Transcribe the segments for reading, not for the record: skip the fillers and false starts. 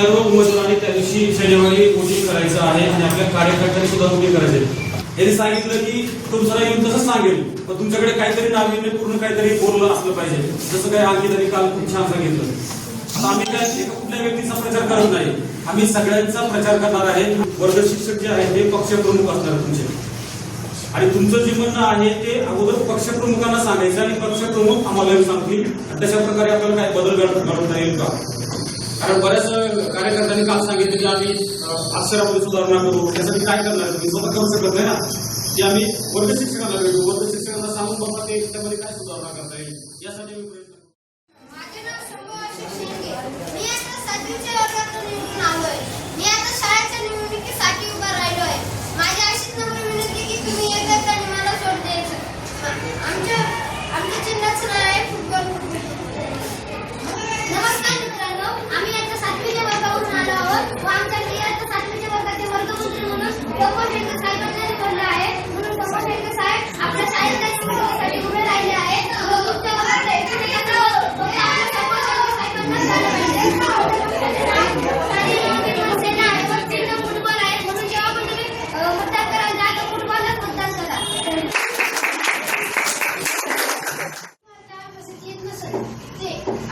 सर्व उमेदवारांनी त्या दिवशी शनिवारी वोटिंग करायचं आहे आणि आपल्या कार्यकर्त्यांनी सुद्धा वोटिंग करायचे. यांनी सांगितलं की तुमचं येऊन तसंच सांगेल, पण तुमच्याकडे काहीतरी नाविन्यपूर्ण काहीतरी बोललं असलं पाहिजे. जसं काही अंकितांनी काल खूप छान सांगितलं. आता आम्ही काय एका कुठल्या व्यक्तीचा प्रचार करत नाही, आम्ही सगळ्यांचा प्रचार करणार आहे. वर्ग शिक्षक जे आहेत ते पक्षप्रमुख असणार तुमचे, आणि तुमचं जे म्हणणं आहे ते अगोदर पक्षप्रमुखांना सांगायचं आणि पक्षप्रमुख आम्हाला सांगतील. तशा प्रकारे आपल्याला काय बदल घडवता येईल का? कारण बऱ्याच कार्यकर्त्यांनी काल सांगितलं की आम्ही अक्षरामध्ये सुधारणा करू. त्यासाठी काय करणार? तुम्ही स्वतः करू शकत नाही ना. की आम्ही वर्ग शिक्षकांना भेटू, वर्ग शिक्षकांना सांगून बाबा ते त्यामध्ये काय सुधारणा करता येईल यासाठी मी प्रयत्न. माझे नाव शंभू आशिष शेळके. मी आता 7वीच्या वर्गातून निवडून आलोय. मी आता शाळेच्या निवडणुकीसाठी उभा राहिलो आहे. माझी अशीच नम्र विनंती की तुम्ही एकदा आणि मला सोड द्यायचं. आमच्या चिन्हाचं नाव आहे फुटबॉल. नमस्कार मित्रांनो, आम्ही आता 7वीच्या वर्गावरून आलो आहोत व आमच्या आता 7वीच्या वर्गाचे वर्गमंत्री म्हणून डॉक्टर शेळके साहेबांना निवडलं आहे. म्हणून डॉक्टर शेळके साहेब आपल्या शाळेच्या निवडणुकीसाठी उभे राहिले आहेत. तुमच्या वर्गात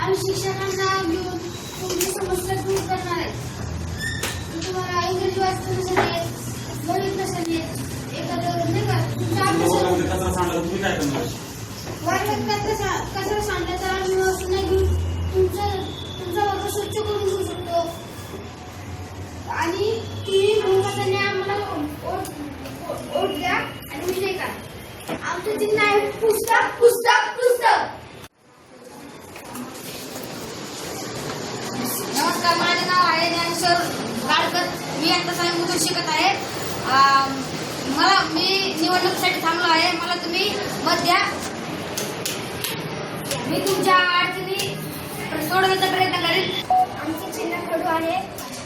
आणि शिक्षकांना घेऊन तुमची समस्या दूर करणार आहे. तुम्हाला इंग्रजी वाचता नसेल येत, गणित नसेल येत, एखादं नाही का तुमच्या वर्गात कचरा सांडला तर आम्ही वस्तू नाही घेऊन तुमचा वर्ग स्वच्छ करून घेऊ शकतो. आणि तुम्ही बहुमताने आम्हाला वोट द्या आणि विजय करा. आमचं चिन्ह आहे पुस्तक पुस्तक पुस्तक. नमस्कार, माझे नाव आहे ज्ञानेश्वर गाडकर. मी आता सायमधून शिकत आहे. मी निवडणुकीसाठी थांबलो आहे. मला तुम्ही मत द्या. मी तुमच्या अडचणी सोडवण्याचा प्रयत्न करेन. आमचे चिन्ह खडू आहे.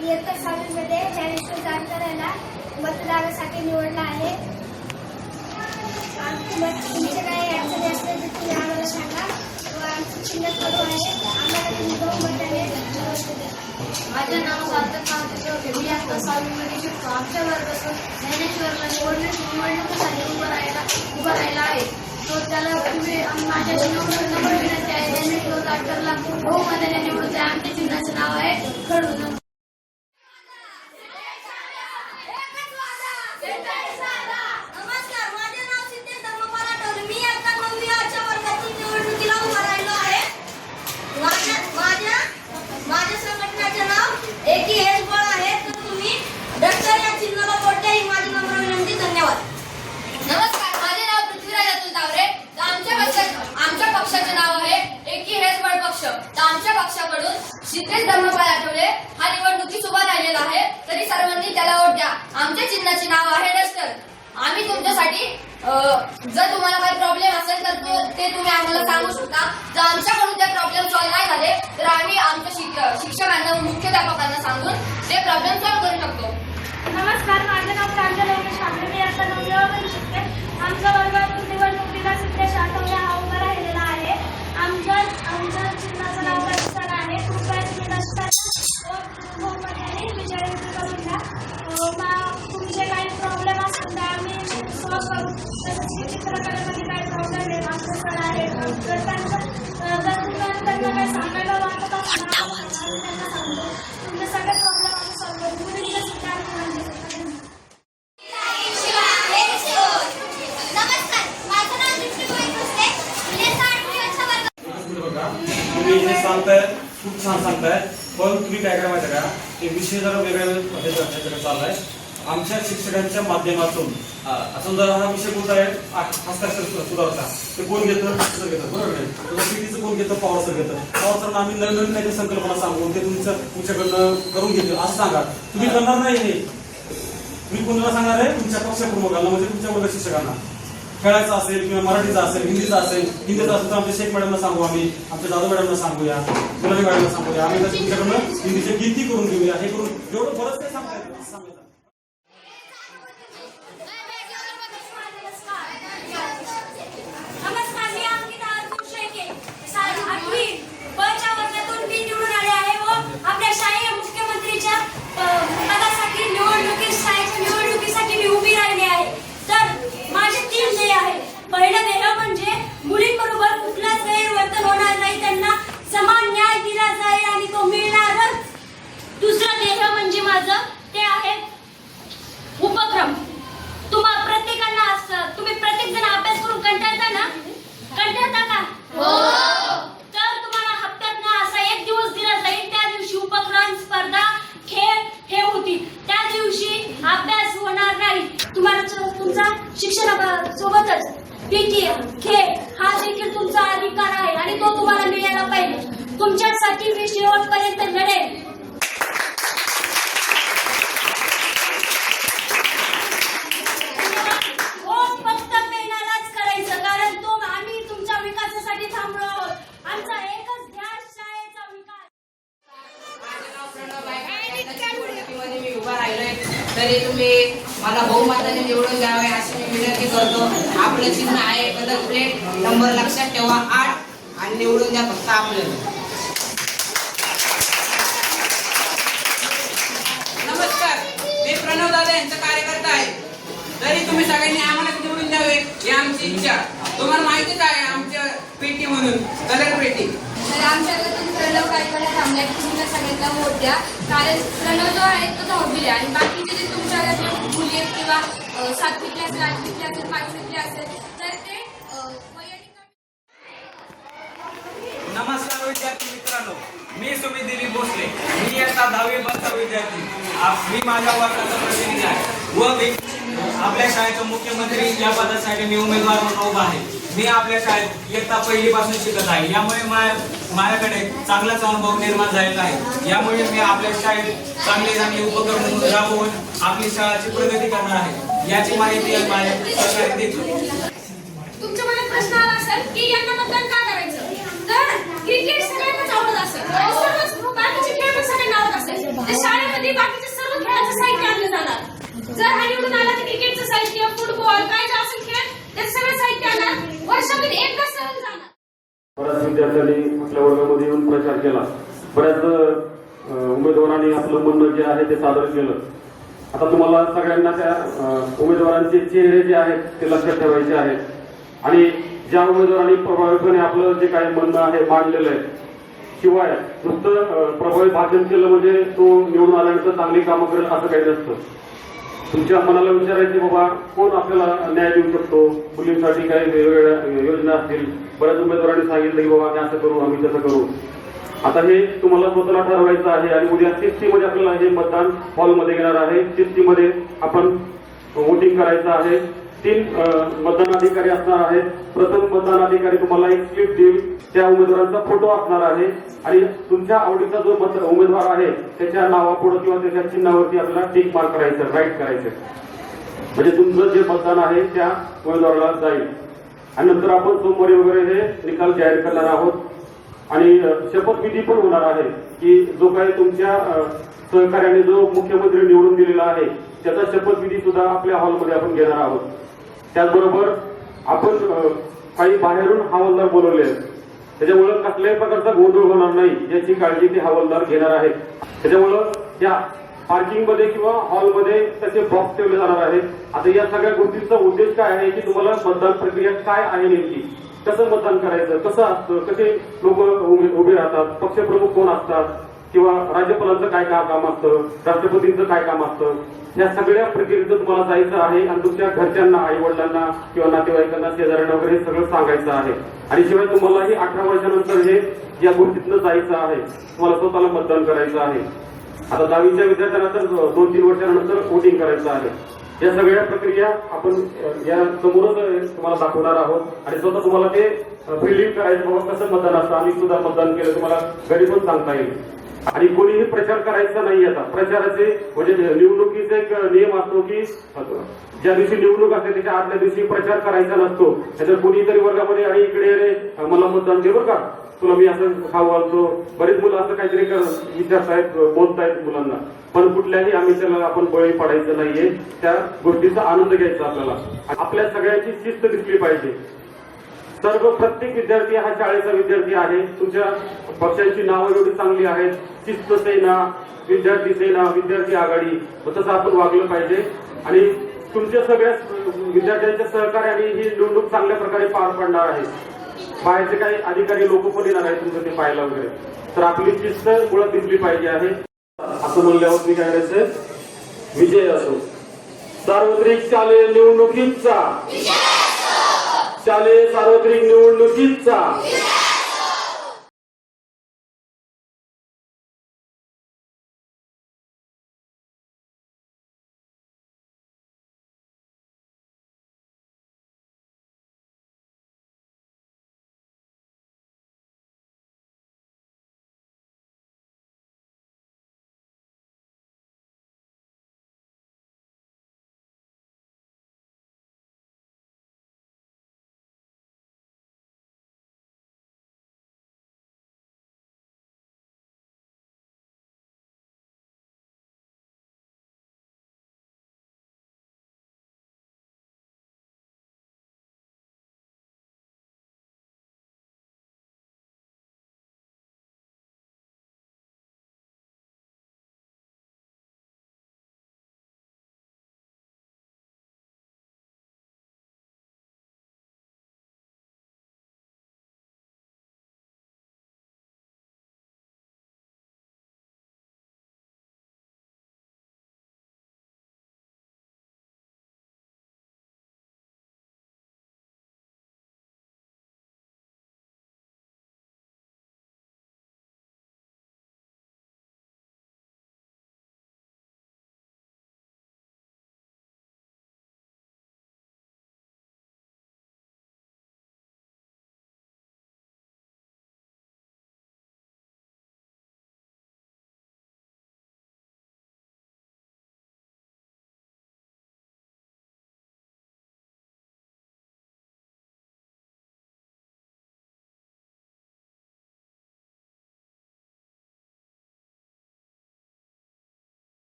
मी इयत्ता 6वीमध्ये ज्ञानेश्वर गाडकर याला मतदानासाठी निवडला आहे. तुमचे काही अडचणी असतील तर तुम्ही आम्हाला सांगा. आमचे चिन्ह खडू आहे. आम्हाला तुम्ही बहुमताने माझे नाव सार्थक नाव. मी आता 6वीमध्ये शिकतो. आमच्या वर्गातून ज्ञानेश्वरला निवडणुकीसाठी उभा राहिला आहे. तो त्याला तुम्ही माझ्या नंबर विनंती आहे. ज्ञानेश्वर गाडकरला बहुमताने निवडून द्या. आमच्या चिन्हाचे नाव आहे खडू. माझ्या संघटनेचे नाव एकी हेच बळ आहे. तर तुम्ही डॉक्टर या चिन्हाला वोट द्या ही माझी नम्र विनंती. धन्यवाद. नमस्कार, माझे नाव पृथ्वीराज अतुल तावरे. आमच्या पक्षाचे नाव आहे एकी हेच बळ पक्ष. तर आमच्या पक्षाकडून सिद्धेश धर्मपाल आठवले हा निवडणुकीत उभा राहिलेला आहे. तरी सर्वांनी त्याला वोट द्या. आमच्या चिन्हाचे नाव आहे डस्टर. आम्ही तुमच्यासाठी जर तुम्हाला काही प्रॉब्लेम असेल तर ते तुम्ही आम्हाला सांगू शकता. जर आमच्याकडून ते प्रॉब्लेम सॉल्व्ह नाही झाले तर आम्ही आमच्या शिक्षकांना मुख्याध्यापकांना सांगून ते प्रॉब्लेम सॉल्व्ह करू शकतो. नमस्कार, माझे नाव प्रांजल रमेश कांबळे. मी आता 9वी वर्गात शिकते. आमच्या वर्गातून निवडणुकीला सिद्धेश आठवले हा उभा राहिलेला आहे. आमच्या चिन्हाचं नाव डस्टर आहे. कृपया तुम्ही डस्टरला बहुमताने विजयी करून द्या. तुमचे काही प्रॉब्लेम असेल तर आम्ही सॉल्व्ह करू. तसंच की चित्रकलेमध्ये काही प्रॉब्लेम आहे, मास्टर आहे, तर जर त्यांना काही सांगायला वाटत असेल तर आम्ही त्यांना सांगतो. तुमचे सगळे प्रॉब्लेम आम्ही सॉल्व्ह करू. मुलींना सुद्धा आम्ही तुम्ही सांगताय, खूप छान सांगताय, पण तुम्ही काय करा माहिती का, ते विषय जरा वेगळ्या चाललाय. आमच्या शिक्षकांच्या माध्यमातून समजा हा विषय कोणता आहे, हस्ताक्षर सुधारता, ते कोण घेतं? बरोबर आहे. पीटीचं कोण घेतं? पवार सर घेतं. पवार सर आम्ही नवीन काहीतरी संकल्पना सांगून ते तुमच्याकडनं करून घेतो असं सांगा. तुम्ही करणार नाही हे. मी कोणाला सांगणार आहे? तुमच्या पक्षप्रमुखांना, म्हणजे तुमच्या वर्ग शिक्षकांना. खेळायचं असेल किंवा मराठीचा असेल, हिंदीचा असेल तर आमच्या शेख मॅडमला सांगू, आम्ही आमच्या दादू मॅडमला सांगूया, गुलाबी मॅडमला सांगूया. आम्ही तुमच्याकडनं हिंदीची गिनती करून घेऊया. हे करून एवढं बरंच काही सांगता येतं. नमस्कार, मी अंकिता शेळके. 8वी ब च्या वर्गातून मी निवडून आले आहे व आपल्या शाळेच्या मुख्यमंत्री कंटाळता ना? कंटाळता का? तर तुम्हाला हप्त्यातनं असा एक दिवस दिला जाईल, त्या दिवशी उपक्रम, स्पर्धा, खेळ हे होतील. त्या दिवशी अभ्यास होणार नाही. तुम्हाला तुमचा शिक्षणासोबतच पीटी खेळ हा देखील तुमचा अधिकार आहे आणि तो तुम्हाला मिळायला पाहिजे. तुमच्यासाठी मी शेवटपर्यंत लढेन. वोट फक्त पेनालाच करायचं, कारण तो आम्ही तुमच्या विकासासाठी थांबलो आहोत. आमचा एकच ध्यास शाळेचा विकास. माझं नाव प्रणव आहे. त्यांच्या निवडणुकीमध्ये मी उभा राहिलोय, तरी तुम्ही मला बहुमताने निवडून द्यावे अशी मी विनंती करतो. आपलं चिन्ह आहे बदल प्लेट, नंबर लक्षात ठेवा 8 आणि निवडून द्या फक्त आपल्याला. नमस्कार, मी प्रणव दादा यांचा कार्यकर्ता आहे. तरी तुम्ही सगळ्यांनी आम्हाला निवडून द्यावे ही आमची इच्छा. तुम्हाला माहितीच आहे आमच्या पेटी म्हणून कलर पेटी. तर आमच्या गटातून प्रणव काहीकडे थांबलाय, तुम्ही सगळ्यांना वोट द्या. कारण प्रणव जो आहे तो 10वीला आहे आणि बाकीचे जे तुमच्या घरातले मुली आहेत किंवा 7वीतले असेल, 8वीतले असेल, 5वीतले असेल, तर ते वैयक्तिक. नमस्कार विद्यार्थी मित्रांनो, मी सुमित दिलीप भोसले. मी इयत्ता 10वी वर्गाचा विद्यार्थी. मी माझ्या वर्गाचा प्रतिनिधी आहे व मी आपल्या शाळेचा मुख्यमंत्री या पदासाठी मी उमेदवार म्हणून उभा आहे. मी आपल्या शाळेत इयत्ता 1ली पासून शिकत आहे. यामुळे माझ्याकडे चांगलाच अनुभव निर्माण झालेला आहे. यामुळे मी आपल्या शाळेत चांगले उपक्रम राबवून आपली शाळेची प्रगती करणार आहे. याची माहिती माझ्या सरकारी देतो. तुमच्या मनात प्रश्न आला असेल की यांना मतदान का करायचं? तर क्रिकेट सगळ्यांनाच आवडत असेल, सर्वच बाकीचे खेळ पण सगळ्यांना आवडत असेल, तर शाळेमध्ये बाकीचे सर्व खेळाचं साहित्य आणलं जाणार. जर हा निवडून आला तर क्रिकेटचं साहित्य, फुटबॉल, काय जे असेल खेळ, त्याचं सगळं साहित्य आणणार. वर्षातून एकदा सहल जाणार. बऱ्याच विद्यार्थ्यांनी आपल्या वर्गामध्ये येऊन प्रचार केला. बऱ्याच उमेदवारांनी आपलं म्हणणं जे आहे ते सादर केलं. आता तुम्हाला सगळ्यांना त्या उमेदवारांचे चेहरे जे आहेत ते लक्षात ठेवायचे आहेत आणि ज्या उमेदवारांनी प्रभावीपणे आपलं जे काही म्हणणं आहे मांडलेलं आहे, शिवाय नुसतं प्रभावी भाषण केलं म्हणजे तो निवडून आल्यानंतर चांगली कामं करेल असं काही नसतं. तुमच्या मनाला विचारायचे बाबा कोण आपल्याला न्याय देऊ शकतो, मुलींसाठी काही वेगवेगळ्या योजना असतील. बऱ्याच उमेदवारांनी सांगितलं की बाबा आम्ही असं करू, आम्ही तसं करू. आता हे तुम्हाला स्वतःला ठरवायचं आहे आणि उद्या 60 मध्ये आपल्याला हे मतदान हॉलमध्ये घेणार आहे. 60 मध्ये आपण वोटिंग करायचं आहे. 3 मतदान अधिकारी असणार आहेत. प्रथम मतदान अधिकारी तुम्हाला एक स्लिप देईल, त्या उमेदवारांचा फोटो असणार आहे आणि तुमच्या आवडीचा जो उमेदवार आहे त्याच्या नावापुढे किंवा त्याच्या चिन्हावरती आपल्याला टिक मार्क करायचं, राईट करायचं. म्हणजे तुमचं जे मतदान आहे त्या उमेदवाराला जाईल. आणि नंतर आपण सोमवारी वगैरे हे निकाल जाहीर करणार आहोत आणि शपथविधी पण होणार आहे की जो काही तुमच्या सहकार्याने जो मुख्यमंत्री निवडून दिलेला आहे त्याचा शपथविधी सुद्धा आपल्या हॉलमध्ये आपण घेणार आहोत. त्याचबरोबर आपण काही बाहेरून हवालदार बोलवले आहेत. त्याच्यामुळं कसल्याही प्रकारचा गोंधळ होणार नाही याची काळजी ते हवालदार घेणार आहेत. त्याच्यामुळं त्या पार्किंगमध्ये किंवा हॉलमध्ये त्याचे बॉक्स ठेवले जाणार आहेत. आता या सगळ्या गोष्टींचा उद्देश काय आहे की तुम्हाला मतदान प्रक्रिया काय आहे नेमकी, कसं मतदान करायचं, कसं असतं, कसे लोक उभे राहतात, पक्षप्रमुख कोण असतात किंवा राज्यपालांचं काय काम असतं, राष्ट्रपतींचं काय काम असतं, या सगळ्या प्रक्रियेचं तुम्हाला जायचं आहे आणि तुमच्या घरच्यांना, आई वडिलांना किंवा नातेवाईकांना, शेजाऱ्यांना वगैरे हे सगळं सांगायचं आहे. आणि शिवाय तुम्हालाही 18 वर्षानंतर हे या गोष्टीतनं जायचं आहे, तुम्हाला स्वतःला मतदान करायचं आहे. आता 10वीच्या विद्यार्थ्यांना तर 2-3 वर्षानंतर वोटिंग करायचं आहे. या सगळ्या प्रक्रिया आपण या समोरच तुम्हाला दाखवणार आहोत आणि स्वतः तुम्हाला ते फिलिंग करायचं बाबा कसं मतदान असतं. आम्ही सुद्धा मतदान केलं, तुम्हाला घरी पण सांगता येईल. आणि कोणीही प्रचार करायचा नाही. आता प्रचाराचे म्हणजे निवडणुकीचा एक नियम असतो की ज्या दिवशी निवडणूक असते त्याच्या आदल्या दिवशी प्रचार करायचा नसतो. त्याच्यात कोणीतरी वर्गामध्ये आणि इकडे मला मतदान दे बरं का, तुला मी असं खाऊ घालतो. बरेच मुलं असं काहीतरी विचारतायत, बोलतायत मुलांना. पण कुठल्याही आमिषाला आपण बळी पडायचं नाहीये. त्या गोष्टीचा आनंद घ्यायचा आपल्याला. आपल्या सगळ्यांची शिस्त दिसली पाहिजे. प्रत्येक विद्यार्थी हा शाळेचा विद्यार्थी आहे. तुमच्या पक्षांची नावं एवढी चांगली आहेत, शिस्त सेना, विद्यार्थी सेना, विद्यार्थी आघाडी, तसं आपण वागलं पाहिजे. आणि तुमच्या सगळ्या विद्यार्थ्यांच्या सहकार्याने ही निवडणूक चांगल्या प्रकारे पार पडणार आहे. बाहेरचे काही अधिकारी लोक पण येणार आहेत तुमचं ते पाहायला वगैरे. तर आपली शिस्त मुळात दिसली पाहिजे आहे. असं म्हणल्यावर मी काय करायचं, विजय असो. सार्वत्रिक शालेय निवडणुकीचा शालेय सार्वत्रिक निवडणुकीचा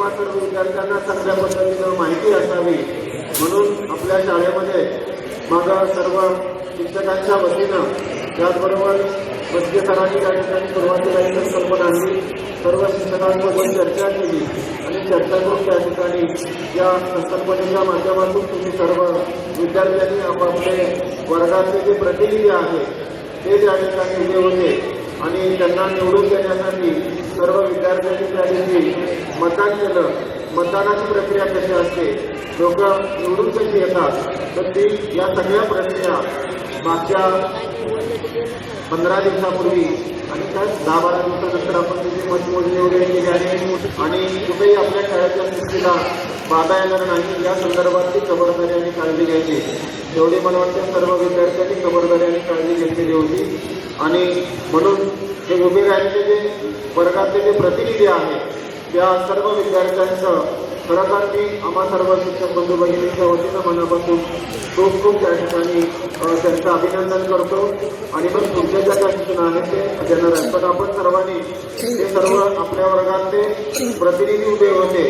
किंवा सर्व विद्यार्थ्यांना चांगल्या पद्धतीनं माहिती असावी म्हणून आपल्या शाळेमध्ये माझा सर्व शिक्षकांच्या वतीनं त्याचबरोबर बसके सरांनी त्या ठिकाणी सुरुवातीला एक संकल्पना आणली, सर्व शिक्षकांसोबत चर्चा केली आणि चर्चा करून त्या ठिकाणी या संकल्पनेच्या माध्यमातून तुम्ही सर्व विद्यार्थ्यांनी आपापले वर्गाचे जे प्रतिनिधी आहेत ते त्या ठिकाणी उभे होते आणि त्यांना निवडून देण्यासाठी सर्व विद्यार्थ्यांनी त्या दिवशी मतदान केलं. मतदानाची प्रक्रिया कशी असते, लोक निवडून कशी येतात, तर ती या सगळ्या प्रक्रिया मागच्या 15 दिवसापूर्वी आणि त्या 10-12 दिवसानंतर आपण त्याची मतमोजणी वगैरे केली आहे आणि कुठेही आपल्या शाळेच्या स्थितीला बाधा येणार नाही या संदर्भातली खबरदारी आणि काळजी घ्यायची. तेवढी मला वाटतं सर्व विद्यार्थ्यांनी खबरदारी आणि काळजी घेतलेली होती आणि म्हणून ते उभे राहिलेले जे वर्गातले जे प्रतिनिधी आहेत त्या सर्व विद्यार्थ्यांचं खरंतर मी आम्हा सर्व शिक्षक बंधू भगिनींच्या वतीनं मनापासून खूप खूप त्या ठिकाणी त्यांचं अभिनंदन करतो आणि मग तुमच्या ज्या काही सूचना आहेत ते देणार आहेत. पण आपण सर्वांनी ते सर्व आपल्या वर्गातले प्रतिनिधी उभे होते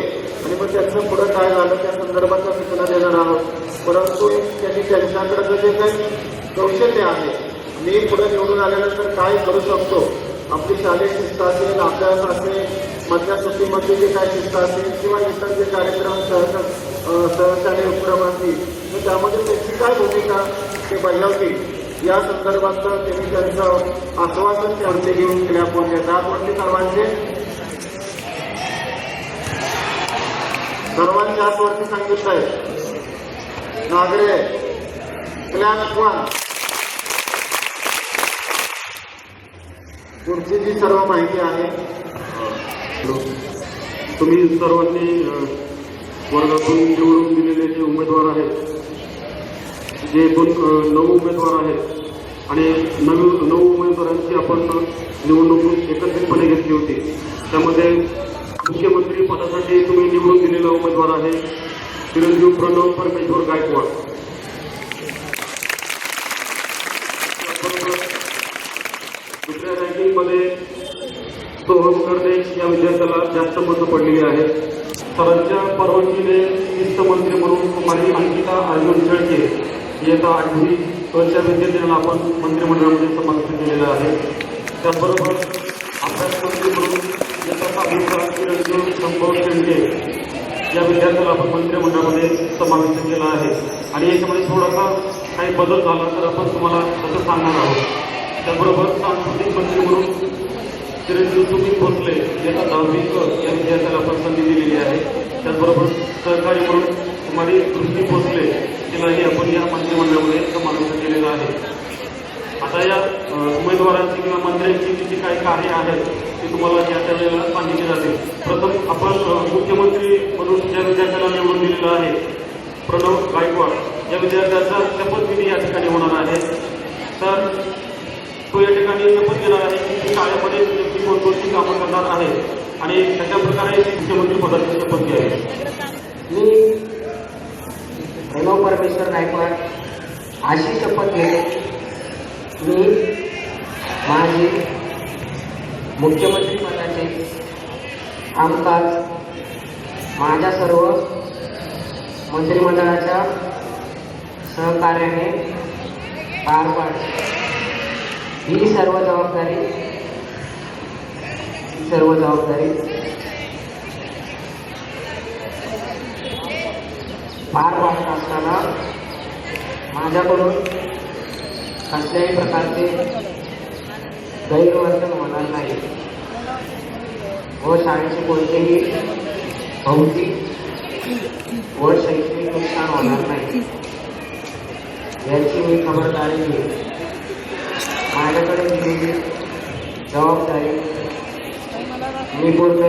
आणि मग त्यांचं पुढं काय झालं त्या संदर्भातल्या सूचना देणार आहोत. परंतु त्यांनी त्यांच्याकडे जे काही कौशल्य आहे, मी पुढे निवडून आल्यानंतर काय करू शकतो, आपली शालेय शिस्त असेल, अभ्यास असेल, मधल्या सुट्टीमध्ये जे काय शिस्त असेल किंवा इतर जे कार्यक्रम सहशालेय उपक्रम असतील तर त्यामध्ये त्यांची काय भूमिका ते बजावतील या संदर्भात त्यांनी त्यांचं आश्वासन त्यांचे घेऊन केल्या आपण येतात. म्हणजे सर्वांच्या हातवरती सांगितलं आहे नागरे क्लास 1 पुढची सर्व माहिती आहे. तुम्ही सर्वांनी वर्गातून निवडून दिलेले जे उमेदवार आहेत, जे 9 उमेदवार आहेत आणि 9 उमेदवारांची आपण निवडणूक एकत्रितपणे घेतली होती. त्यामध्ये मुख्यमंत्री पदासाठी तुम्ही निवडून दिलेला उमेदवार आहे चिरंजीव प्रणव परमेश्वर गायकवाड. दुसऱ्या रँकिंगमध्ये सोहम कर्णे या विद्यार्थ्याला जास्त मतं पडलेली आहेत. सरांच्या परवानगीने वित्तमंत्री म्हणून कुमारी अंकिता अर्जुन शेळके इयत्ता 8वी च्या विद्यार्थ्यांना आपण मंत्रिमंडळामध्ये समाविष्ट केलेलं आहे. त्याचबरोबर अभ्यासमंत्री म्हणून इयत्ता 7वीचा चिरंजीव संभव शेंडके या विद्यार्थ्याला आपण मंत्रिमंडळामध्ये समाविष्ट केला आहे आणि याच्यामध्ये थोडासा काही बदल झाला तर आपण तुम्हाला तसं सांगणार आहोत. त्याचबरोबर सांस्कृतिक मंत्री म्हणून चिरंजीव सुमित भोसले इयत्ता 10वी या विद्यार्थ्याला आपण संधी दिलेली आहे. त्याचबरोबर सहकारी म्हणून कुमारी दृष्टी भोसले तिलाही आपण या मंत्रिमंडळामध्ये समाविष्ट केलेलं आहे. आता या उमेदवारांची किंवा मंत्र्यांची जी काही कार्य आहेत ते तुम्हाला या त्या वेळेला सांगितले जाते. प्रथम आपण मुख्यमंत्री म्हणून ज्या विद्यार्थ्याला निवडून दिलेला आहे प्रणव गायकवाड या विद्यार्थ्याचा शपथविधी या ठिकाणी होणार आहे. तर तो या ठिकाणी शपथ घेणार आहे की शाळेमध्ये ती कोणकोणती कामं करणार आहे आणि कशा प्रकारे मुख्यमंत्री पदाची शपथ घ्यावी. मी प्रणव परमेश्वर गायकवाड अशी शपथ घेतो मी माझे मुख्यमंत्री पदाचे कामकाज माझ्या सर्व मंत्रिमंडळाच्या सहकार्याने पार पाडेल. ही सर्व जबाबदारी पार पाडत असताना माझ्याकडून कसल्याही प्रकारचे गैरवर्तन होणार नाही व शाळेचे कोणतेही भौतिक व शैक्षणिक नुकसान होणार नाही याची मी खबरदारी घेईन. माझ्याकडे दिलेली जबाबदारी मी पूर्ण